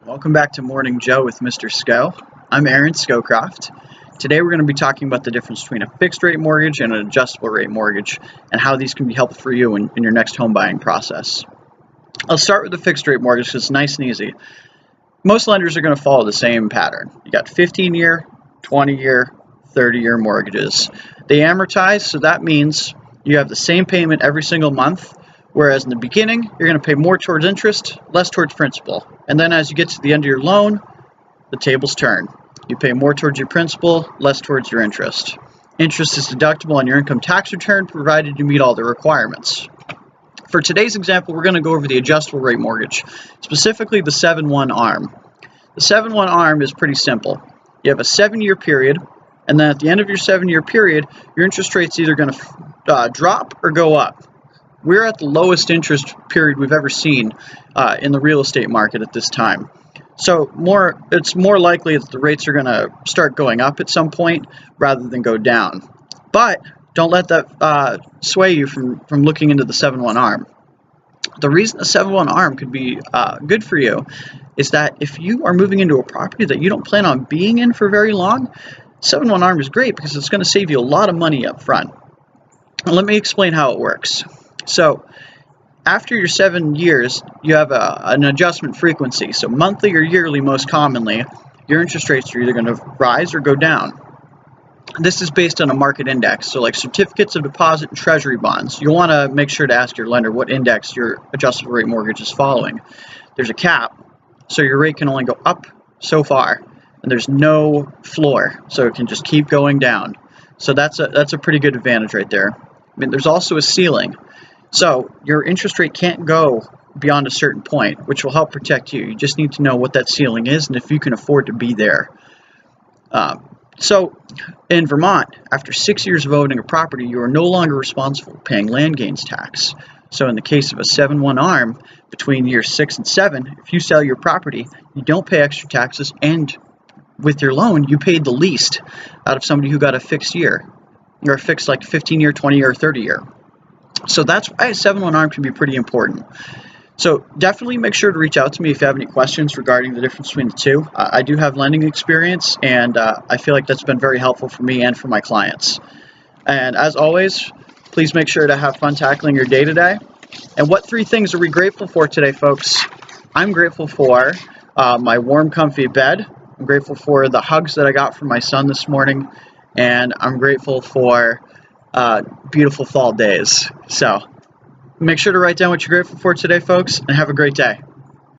Welcome back to Morning Joe with Mr. Scow. I'm Aaron Scowcroft. Today we're going to be talking about the difference between a fixed rate mortgage and an adjustable rate mortgage and how these can be helpful for you in your next home buying process. I'll start with the fixed rate mortgage because it's nice and easy. Most lenders are going to follow the same pattern. You got 15-year, 20-year, 30-year mortgages. They amortize, so that means you have the same payment every single month. Whereas in the beginning, you're going to pay more towards interest, less towards principal. And then as you get to the end of your loan, the tables turn. You pay more towards your principal, less towards your interest. Interest is deductible on your income tax return, provided you meet all the requirements. For today's example, we're going to go over the adjustable rate mortgage, specifically the 7-1 ARM. The 7-1 ARM is pretty simple. You have a 7-year period, and then at the end of your 7-year period, your interest rate's either going to drop or go up. We're at the lowest interest period we've ever seen in the real estate market at this time. So it's more likely that the rates are going to start going up at some point rather than go down. But don't let that sway you from looking into the 7-1 ARM. The reason the 7-1 ARM could be good for you is that if you are moving into a property that you don't plan on being in for very long, 7-1 ARM is great because it's going to save you a lot of money up front. And let me explain how it works. So after your 7 years, you have an adjustment frequency. So monthly or yearly, most commonly, your interest rates are either going to rise or go down. This is based on a market index. So like certificates of deposit and treasury bonds, you'll want to make sure to ask your lender what index your adjustable rate mortgage is following. There's a cap, so your rate can only go up so far, and there's no floor, so it can just keep going down. So that's a pretty good advantage right there. I mean, there's also a ceiling. So your interest rate can't go beyond a certain point, which will help protect you. You just need to know what that ceiling is and if you can afford to be there. So in Vermont, after 6 years of owning a property, you are no longer responsible for paying land gains tax. So in the case of a 7-1 ARM, between years 6 and 7, if you sell your property, you don't pay extra taxes, and with your loan, you paid the least out of somebody who got a fixed year, or a fixed like 15-year, 20-year, or 30-year. So that's why a 7-1 ARM can be pretty important. So definitely make sure to reach out to me if you have any questions regarding the difference between the two. I do have lending experience, and I feel like that's been very helpful for me and for my clients. And as always, please make sure to have fun tackling your day-to-day. And what 3 things are we grateful for today, folks? I'm grateful for my warm, comfy bed. I'm grateful for the hugs that I got from my son this morning. And I'm grateful for beautiful fall days. So make sure to write down what you're grateful for today, folks, and have a great day.